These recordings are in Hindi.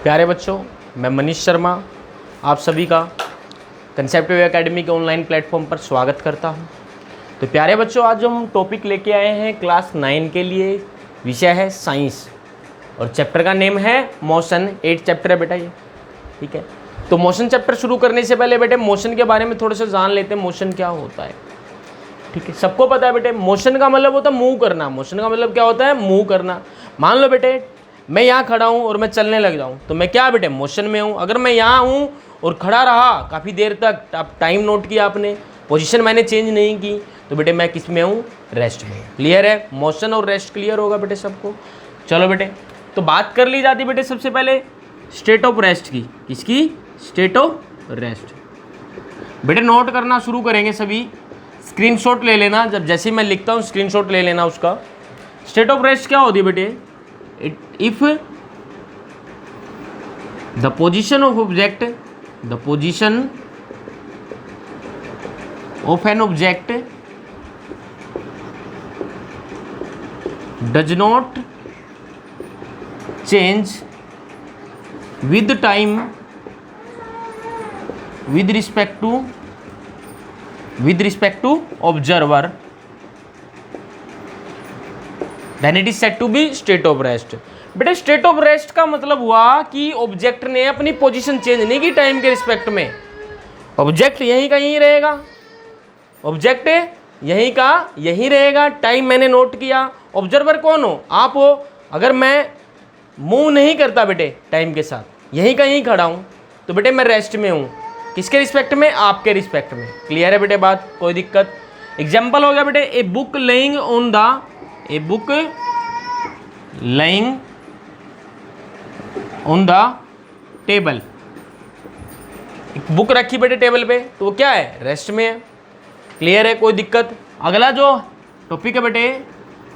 प्यारे बच्चों, मैं मनीष शर्मा आप सभी का कंसेप्ट वे एकेडमी के ऑनलाइन प्लेटफॉर्म पर स्वागत करता हूं। तो प्यारे बच्चों, आज हम टॉपिक लेके आए हैं क्लास 9 के लिए। विषय है साइंस और चैप्टर का नेम है मोशन। 8 चैप्टर है बेटा ये, ठीक है। तो मोशन चैप्टर शुरू करने से पहले बेटे मोशन के बारे में थोड़ा सा जान लेते हैं। मोशन क्या होता है, ठीक है। सबको पता है बेटे, मोशन का मतलब होता है मूव करना। मोशन का मतलब क्या होता है? मूव करना। मान लो बेटे मैं यहाँ खड़ा हूँ और मैं चलने लग जाऊँ तो मैं क्या बेटे? मोशन में हूँ। अगर मैं यहाँ हूँ और खड़ा रहा काफ़ी देर तक, आप टाइम नोट किया आपने, पोजीशन मैंने चेंज नहीं की, तो बेटे मैं किस में हूँ? रेस्ट में। क्लियर है? मोशन और रेस्ट क्लियर होगा बेटे सबको। चलो बेटे, तो बात कर ली जाती बेटे सबसे पहले स्टेट ऑफ रेस्ट की। किसकी? State of rest. बेटे नोट करना शुरू करेंगे सभी, स्क्रीनशॉट ले लेना। जब जैसे ही मैं लिखता हूँ स्क्रीनशॉट ले लेना उसका। स्टेट ऑफ रेस्ट क्या होती है बेटे? If the position of object, the position of an object does not change with time with respect to observer, then it is said to be state of rest। बेटे स्टेट ऑफ रेस्ट का मतलब हुआ कि ऑब्जेक्ट ने अपनी पोजीशन चेंज नहीं की टाइम के रिस्पेक्ट में। ऑब्जेक्ट यहीं का यहीं रहेगा, ऑब्जेक्ट यहीं का यहीं रहेगा। टाइम मैंने नोट किया। ऑब्जर्वर कौन हो? आप हो। अगर मैं मूव नहीं करता बेटे टाइम के साथ, यहीं का यहीं खड़ा हूँ, तो बेटे मैं रेस्ट में हूँ। किसके रिस्पेक्ट में? आपके रिस्पेक्ट में। क्लियर है बेटे बात? कोई दिक्कत? एग्जाम्पल हो गया बेटे, a book laying on the, a book lying on the table. एक बुक रखी बेटे टेबल पे, तो वो क्या है? रेस्ट में है। क्लियर है? कोई दिक्कत? अगला जो टॉपिक है बेटे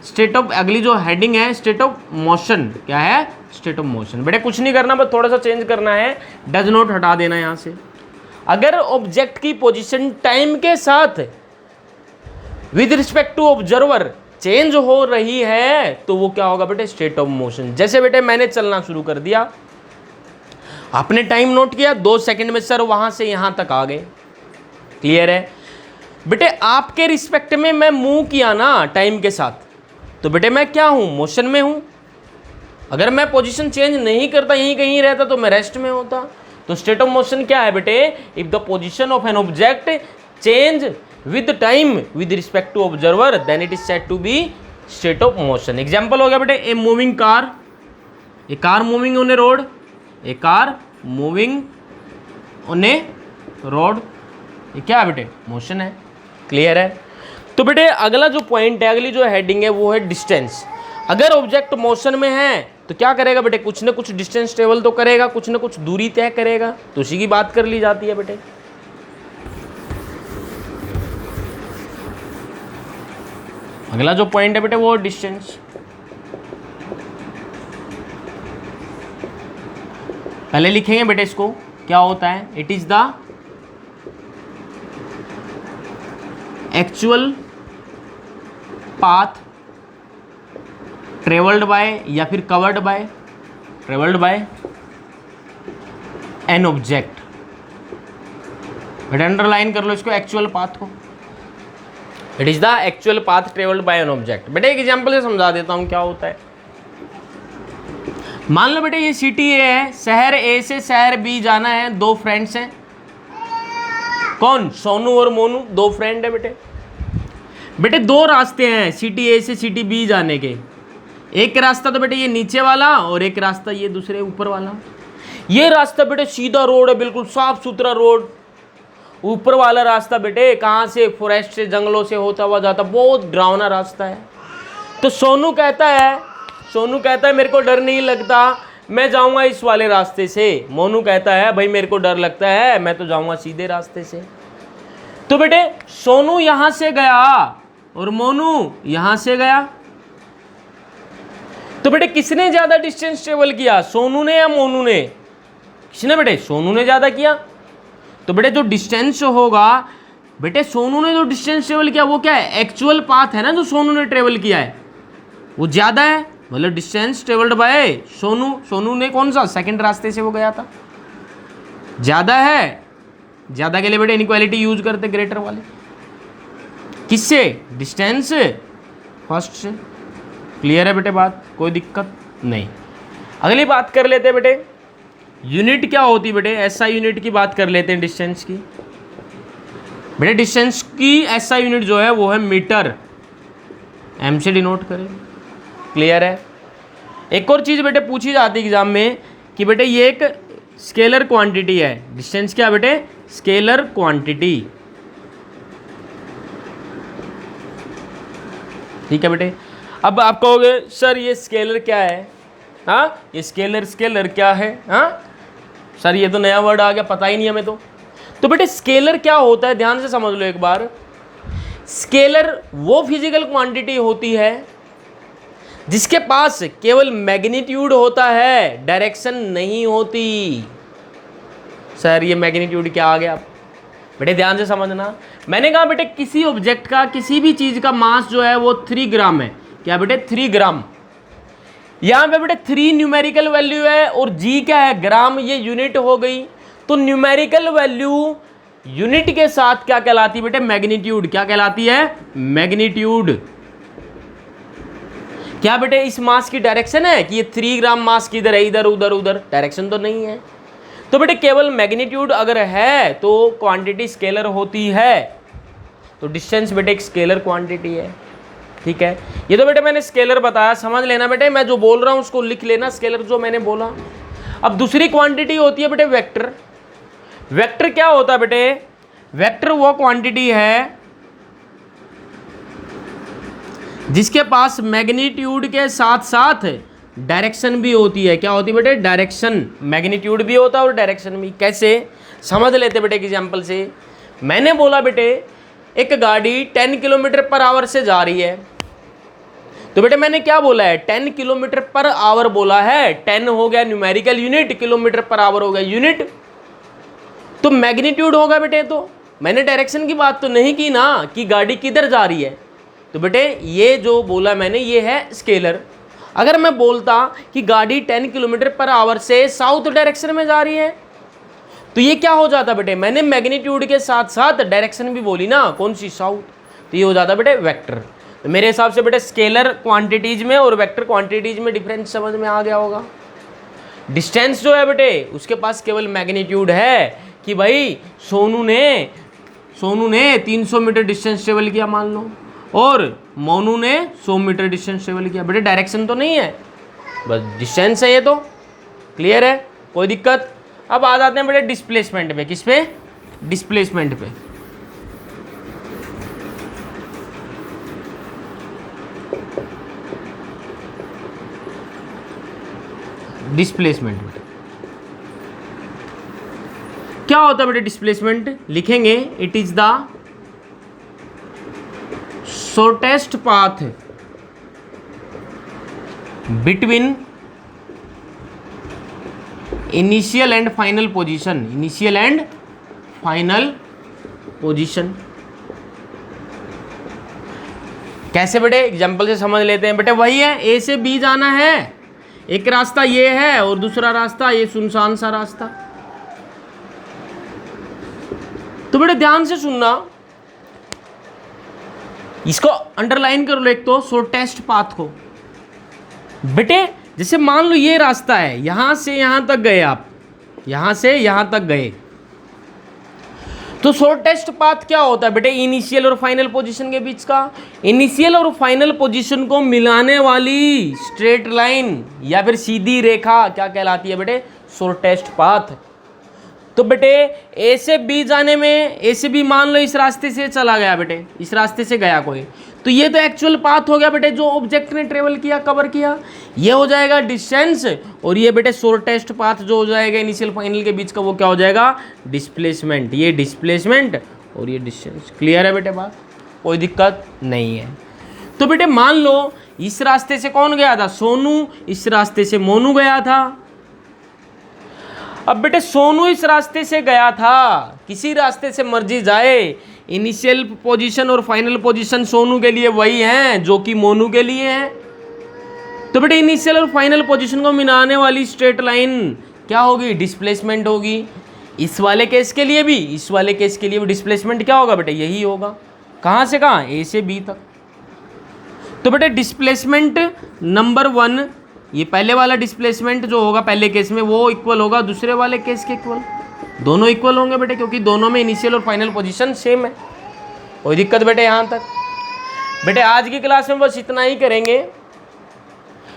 स्टेट ऑफ, अगली जो हेडिंग है स्टेट ऑफ मोशन। क्या है? State of motion. बेटे कुछ नहीं करना, बस थोड़ा सा चेंज करना है। डज नॉट हटा देना यहाँ से। अगर ऑब्जेक्ट की पोजीशन टाइम के साथ with respect to observer change हो रही है तो वो क्या होगा बेटे? State of motion. जैसे बेटे मैंने चलना शुरू कर दिया, आपने टाइम नोट किया 2 सेकंड में सर वहां से यहां तक आ गए। क्लियर है बेटे? आपके रिस्पेक्ट में मैं मूव किया ना टाइम के साथ, तो बेटे मैं क्या हूं? मोशन में हूं। अगर मैं पोजीशन चेंज नहीं करता, यहीं कहीं रहता, तो मैं रेस्ट में होता। तो स्टेट ऑफ मोशन क्या है बेटे? If the position of an object change with time with respect to observer then it is said to be state of motion। Example हो गया बेटे, a moving car, a car moving on a road, a car moving on a road. ये क्या है बेटे? मोशन है। क्लियर है? तो बेटे अगला जो पॉइंट है, अगली जो हेडिंग है वो है डिस्टेंस। अगर ऑब्जेक्ट मोशन में है तो क्या करेगा बेटे? कुछ ना कुछ डिस्टेंस ट्रेवल तो करेगा, कुछ ना कुछ दूरी तय करेगा। तो उसी की बात कर ली जाती है बेटे। अगला जो पॉइंट है बेटे वो डिस्टेंस। पहले लिखेंगे बेटे इसको, क्या होता है? It is the actual path travelled by या फिर covered by, travelled by an object. बेटे अंडरलाइन कर लो इसको, एक्चुअल पाथ को। It is the actual path travelled by an object. बेटे एक एग्जाम्पल से समझा देता हूं क्या होता है। मान लो बेटे ये सिटी ए है, शहर ए से शहर बी जाना है। 2 फ्रेंड्स हैं। कौन? सोनू और मोनू, 2 फ्रेंड है बेटे। बेटे 2 रास्ते हैं सिटी ए से सिटी बी जाने के। एक रास्ता तो बेटे ये नीचे वाला और एक रास्ता ये दूसरे ऊपर वाला। ये रास्ता बेटे सीधा रोड है, बिल्कुल साफ सुथरा रोड। ऊपर वाला रास्ता बेटे कहाँ से? फॉरेस्ट से, जंगलों से होता हुआ जाता, बहुत डरावना रास्ता है। तो सोनू कहता है मेरे को डर नहीं लगता, मैं जाऊंगा इस वाले रास्ते से। मोनू कहता है भाई मेरे को डर लगता है, मैं तो जाऊंगा सीधे रास्ते से। तो बेटे सोनू यहां से गया और मोनू यहां से गया, तो बेटे किसने ज्यादा डिस्टेंस ट्रेवल किया? सोनू ने या मोनू ने? किसने बेटे? सोनू ने ज्यादा किया। तो बेटे जो डिस्टेंस होगा बेटे, सोनू ने जो डिस्टेंस ट्रेवल किया वो क्या है? एक्चुअल पाथ है ना जो सोनू ने ट्रेवल किया है, वो ज़्यादा है। मतलब distance travelled by Sonu, Sonu ने कौन सा सेकंड रास्ते से वो गया था, ज़्यादा है, ज़्यादा के लिए बेटे इनइक्वालिटी यूज करते ग्रेटर वाले, किससे, डिस्टेंस फर्स्ट से। क्लियर है बेटे बात, कोई दिक्कत नहीं। अगली बात कर लेते हैं बेटे, यूनिट क्या होती है बेटे, एसआई यूनिट की बात कर लेते हैं डिस्टेंस की। बेटे डिस्टेंस की एसआई यूनिट जो है वो है मीटर, एम से डिनोट करें। क्लियर है। एक और चीज़ बेटे पूछी जाती है एग्जाम में कि बेटे ये एक स्केलर क्वांटिटी है, डिस्टेंस क्या बेटे, स्केलर क्वांटिटी। ठीक है बेटे। अब आप कहोगे सर ये स्केलर क्या है, हाँ ये स्केलर क्या है, हाँ सर ये तो नया वर्ड आ गया, पता ही नहीं हमें तो बेटे स्केलर क्या होता है ध्यान से समझ लो एक बार। स्केलर वो फिजिकल क्वांटिटी होती है जिसके पास केवल मैग्नीट्यूड होता है, डायरेक्शन नहीं होती। सर ये मैग्नीट्यूड क्या आ गया, बेटे ध्यान से समझना। मैंने कहा बेटे किसी ऑब्जेक्ट का, किसी भी चीज का मास जो है वो 3 ग्राम है, क्या बेटे 3 ग्राम। यहां पे बेटे 3 न्यूमेरिकल वैल्यू है और जी क्या है, ग्राम, ये यूनिट हो गई। तो न्यूमेरिकल वैल्यू यूनिट के साथ क्या कहलाती है बेटे, मैग्नीट्यूड। क्या कहलाती है, मैग्नीट्यूड। क्या बेटे इस मास की डायरेक्शन है कि ये 3 ग्राम मास किधर है, इधर उधर उधर, डायरेक्शन तो नहीं है। तो बेटे केवल मैग्नीट्यूड अगर है तो क्वांटिटी स्केलर होती है। तो डिस्टेंस बेटे एक स्केलर क्वांटिटी है। ठीक है, ये तो बेटे मैंने स्केलर बताया, समझ लेना बेटे, मैं जो बोल रहा हूं उसको लिख लेना, स्केलर जो मैंने बोला। अब दूसरी क्वांटिटी होती है बेटे वेक्टर। वेक्टर क्या होता है बेटे, वेक्टर वो क्वांटिटी है जिसके पास मैग्नीट्यूड के साथ साथ डायरेक्शन भी होती है। क्या होती है बेटे, डायरेक्शन, मैग्नीट्यूड भी होता है और डायरेक्शन भी। कैसे, समझ लेते बेटे एग्जांपल से। मैंने बोला बेटे एक गाड़ी 10 किलोमीटर पर आवर से जा रही है, तो बेटे मैंने क्या बोला है, 10 किलोमीटर पर आवर बोला है। 10 हो गया numerical unit, kilometre per hour हो गया यूनिट, तो मैग्नीट्यूड होगा बेटे। तो मैंने डायरेक्शन की बात तो नहीं की ना कि गाड़ी किधर जा रही है। तो बेटे ये जो बोला मैंने ये है स्केलर। अगर मैं बोलता कि गाड़ी 10 किलोमीटर पर आवर से साउथ डायरेक्शन में जा रही है, तो ये क्या हो जाता बेटे, मैंने मैग्नीट्यूड के साथ साथ डायरेक्शन भी बोली ना, कौन सी, साउथ। तो ये हो जाता बेटे वेक्टर। तो मेरे हिसाब से बेटे स्केलर क्वांटिटीज में और वेक्टर क्वांटिटीज में डिफरेंस समझ में आ गया होगा। डिस्टेंस जो है बेटे उसके पास केवल मैग्नीट्यूड है कि भाई सोनू ने 300 मीटर डिस्टेंस ट्रेवल किया मान लो, और मोनू ने 100 मीटर डिस्टेंस ट्रेवल किया। बेटे डायरेक्शन तो नहीं है, बस डिस्टेंस है ये तो। क्लियर है, कोई दिक्कत। अब आ जाते हैं बेटे डिस्प्लेसमेंट पे। किस पे, डिस्प्लेसमेंट पे। डिस्प्लेसमेंट बेटे क्या होता है बेटे, डिस्प्लेसमेंट लिखेंगे, it is the shortest path between initial and final position. Initial and final position कैसे बेटे, एग्जांपल से समझ लेते हैं। बेटे वही है, ए से बी जाना है, एक रास्ता ये है और दूसरा रास्ता ये सुनसान सा रास्ता। तो बेटे ध्यान से सुनना, इसको अंडरलाइन कर लो एक तो शॉर्टेस्ट पाथ को। बेटे जैसे मान लो ये रास्ता है, यहां से यहां तक गए आप, यहां से यहां तक गए, तो शॉर्टेस्ट पाथ क्या होता है बेटे, इनिशियल और फाइनल पोजीशन के बीच का। इनिशियल और फाइनल पोजीशन को मिलाने वाली स्ट्रेट लाइन या फिर सीधी रेखा क्या कहलाती है बेटे, शॉर्टेस्ट पाथ। तो बेटे ए से बी जाने में, ए से बी मान लो इस रास्ते से चला गया बेटे, इस रास्ते से गया कोई, तो ये तो एक्चुअल पाथ हो गया बेटे जो ऑब्जेक्ट ने ट्रेवल किया, कवर किया। ये हो जाएगा डिस्टेंस, और ये बेटे शॉर्टेस्ट पाथ जो हो जाएगा इनिशियल फाइनल के बीच का, वो क्या हो जाएगा, डिस्प्लेसमेंट। ये डिस्प्लेसमेंट और ये डिस्टेंस। क्लियर है बेटे बात, कोई दिक्कत नहीं है। तो बेटे मान लो इस रास्ते से कौन गया था, सोनू, इस रास्ते से मोनू गया था। अब बेटे सोनू इस रास्ते से गया था, किसी रास्ते से मर्जी जाए, इनिशियल पोजीशन और फाइनल पोजीशन सोनू के लिए वही हैं जो कि मोनू के लिए है। तो बेटे इनिशियल और फाइनल पोजीशन को मिलाने वाली स्ट्रेट लाइन क्या होगी, डिस्प्लेसमेंट होगी। इस वाले केस के लिए भी, इस वाले केस के लिए भी डिस्प्लेसमेंट क्या होगा बेटे, यही होगा। कहाँ से कहाँ, ए से बी तक। तो बेटे डिस्प्लेसमेंट नंबर 1, ये पहले वाला डिस्प्लेसमेंट जो होगा पहले केस में वो इक्वल होगा दूसरे वाले केस के इक्वल, दोनों इक्वल होंगे बेटे, क्योंकि दोनों में इनिशियल और फाइनल पोजीशन सेम है। कोई दिक्कत बेटे यहाँ तक। बेटे आज की क्लास में बस इतना ही करेंगे।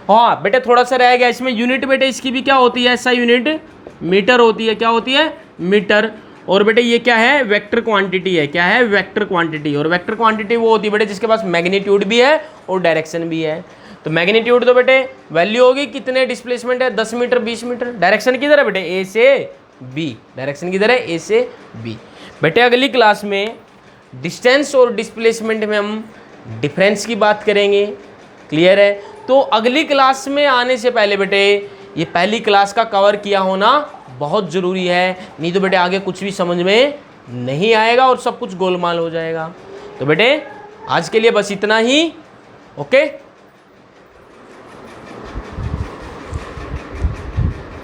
हाँ बेटे थोड़ा सा रह गया इसमें, यूनिट बेटे इसकी भी क्या होती है, ऐसा यूनिट मीटर होती है। क्या होती है, मीटर। और बेटे ये क्या है, वेक्टर क्वांटिटी है। क्या है, वेक्टर क्वांटिटी। और वेक्टर क्वांटिटी वो होती है बेटे जिसके पास मैग्नीट्यूड भी है और डायरेक्शन भी है। तो मैग्नीट्यूड तो बेटे वैल्यू होगी कितने डिस्प्लेसमेंट है, 10 मीटर 20 मीटर। डायरेक्शन किधर है बेटे, ए से बी। डायरेक्शन किधर है, ए से बी। बेटे अगली क्लास में डिस्टेंस और डिस्प्लेसमेंट में हम डिफरेंस की बात करेंगे। क्लियर है। तो अगली क्लास में आने से पहले बेटे ये पहली क्लास का कवर किया होना बहुत ज़रूरी है, नहीं तो बेटे आगे कुछ भी समझ में नहीं आएगा और सब कुछ गोलमाल हो जाएगा। तो बेटे आज के लिए बस इतना ही। ओके।